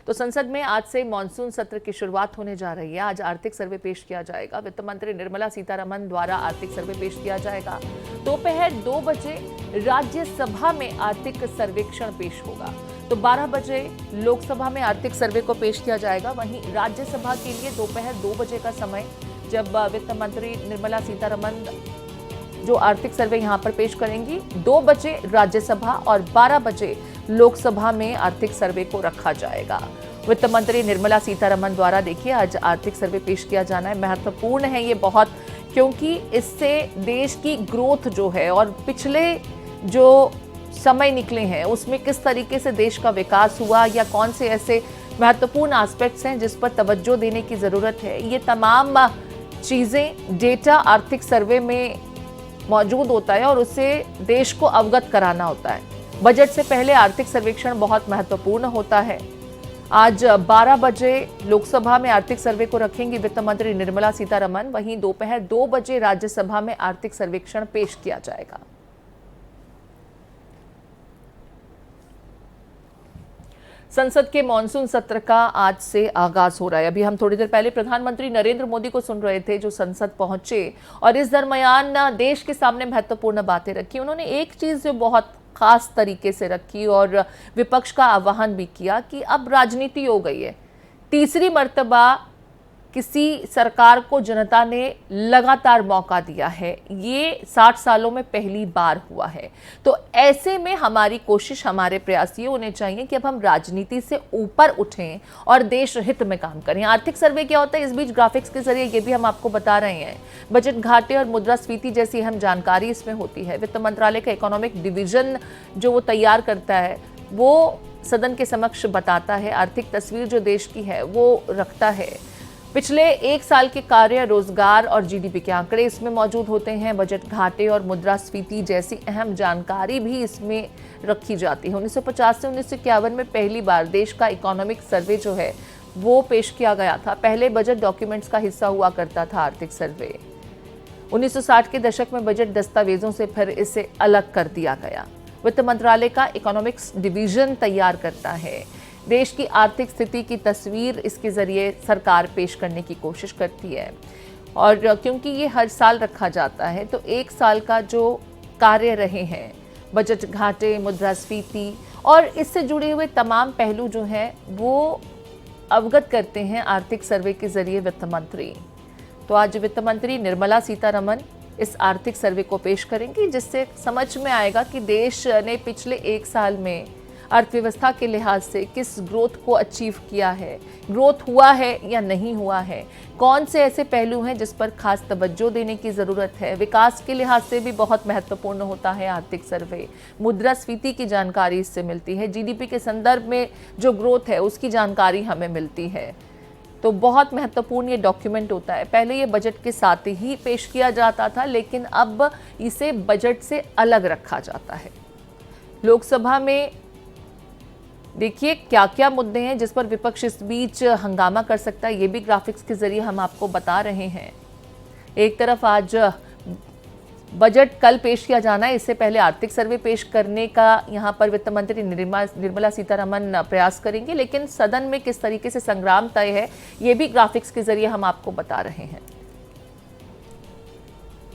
तो संसद में आज से मॉनसून सत्र की शुरुआत होने जा रही है। आज आर्थिक सर्वे पेश किया जाएगा। वित्त मंत्री निर्मला सीतारमण द्वारा आर्थिक सर्वे पेश किया जाएगा। दोपहर 2 बजे राज्यसभा में आर्थिक सर्वेक्षण पेश होगा। तो 12 बजे लोकसभा में आर्थिक सर्वे को पेश किया जाएगा। वहीं राज्यसभा के लिए दोपहर 2 बजे का समय, जब वित्त मंत्री निर्मला सीतारमण जो आर्थिक सर्वे यहां पर पेश करेंगी, 2 बजे राज्यसभा और 12 बजे लोकसभा में आर्थिक सर्वे को रखा जाएगा। वित्त मंत्री निर्मला सीतारमण द्वारा देखिए आज आर्थिक सर्वे पेश किया जाना है। महत्वपूर्ण है ये बहुत, क्योंकि इससे देश की ग्रोथ जो है और पिछले जो समय निकले हैं उसमें किस तरीके से देश का विकास हुआ या कौन से ऐसे महत्वपूर्ण एस्पेक्ट्स हैं जिस पर तवज्जो देने की जरूरत है, ये तमाम चीजें डेटा आर्थिक सर्वे में मौजूद होता है और उससे देश को अवगत कराना होता है। बजट से पहले आर्थिक सर्वेक्षण बहुत महत्वपूर्ण होता है। आज 12 बजे लोकसभा में आर्थिक सर्वे को रखेंगी वित्त मंत्री निर्मला सीतारमण। वहीं दोपहर 2 बजे राज्यसभा में आर्थिक सर्वेक्षण पेश किया जाएगा। संसद के मॉनसून सत्र का आज से आगाज हो रहा है। अभी हम थोड़ी देर पहले प्रधानमंत्री नरेंद्र मोदी को सुन रहे थे, जो संसद पहुंचे और इस दरमियान देश के सामने महत्वपूर्ण बातें रखी। उन्होंने एक चीज जो बहुत खास तरीके से रखी और विपक्ष का आह्वान भी किया कि अब राजनीति हो गई है। तीसरी मर्तबा किसी सरकार को जनता ने लगातार मौका दिया है, ये 60 सालों में पहली बार हुआ है। तो ऐसे में हमारी कोशिश, हमारे प्रयास ये होने चाहिए कि अब हम राजनीति से ऊपर उठें और देश हित में काम करें। आर्थिक सर्वे क्या होता है, इस बीच ग्राफिक्स के जरिए ये भी हम आपको बता रहे हैं। बजट घाटे और मुद्रास्फीति जैसी अहम जानकारी इसमें होती है। वित्त मंत्रालय का इकोनॉमिक डिवीजन जो वो तैयार करता है वो सदन के समक्ष बताता है। आर्थिक तस्वीर जो देश की है वो रखता है। पिछले 1 साल के कार्य, रोजगार और जीडीपी के आंकड़े इसमें मौजूद होते हैं। बजट घाटे और मुद्रास्फीति जैसी अहम जानकारी भी इसमें रखी जाती है। 1950 से 1951 में पहली बार देश का इकोनॉमिक सर्वे जो है वो पेश किया गया था। पहले बजट डॉक्यूमेंट्स का हिस्सा हुआ करता था आर्थिक सर्वे। 1960 के दशक में बजट दस्तावेजों से फिर इसे अलग कर दिया गया। वित्त मंत्रालय का इकोनॉमिक्स डिवीजन तैयार करता है। देश की आर्थिक स्थिति की तस्वीर इसके जरिए सरकार पेश करने की कोशिश करती है। और क्योंकि ये हर साल रखा जाता है तो 1 साल का जो कार्य रहे हैं, बजट घाटे, मुद्रास्फीति और इससे जुड़े हुए तमाम पहलू जो हैं वो अवगत करते हैं आर्थिक सर्वे के जरिए वित्त मंत्री। तो आज वित्त मंत्री निर्मला सीतारमण इस आर्थिक सर्वे को पेश करेंगी, जिससे समझ में आएगा कि देश ने पिछले 1 साल में अर्थव्यवस्था के लिहाज से किस ग्रोथ को अचीव किया है, ग्रोथ हुआ है या नहीं हुआ है, कौन से ऐसे पहलू हैं जिस पर खास तवज्जो देने की ज़रूरत है। विकास के लिहाज से भी बहुत महत्वपूर्ण होता है आर्थिक सर्वे। मुद्रास्फीति की जानकारी इससे मिलती है। जीडीपी के संदर्भ में जो ग्रोथ है उसकी जानकारी हमें मिलती है। तो बहुत महत्वपूर्ण ये डॉक्यूमेंट होता है। पहले ये बजट के साथ ही पेश किया जाता था, लेकिन अब इसे बजट से अलग रखा जाता है। लोकसभा में देखिए क्या क्या मुद्दे हैं जिस पर विपक्ष इस बीच हंगामा कर सकता है, ये भी ग्राफिक्स के जरिए हम आपको बता रहे हैं। एक तरफ आज बजट कल पेश किया जाना है, इससे पहले आर्थिक सर्वे पेश करने का यहाँ पर वित्त मंत्री निर्मला सीतारमण प्रयास करेंगे, लेकिन सदन में किस तरीके से संग्राम तय है ये भी ग्राफिक्स के जरिए हम आपको बता रहे हैं।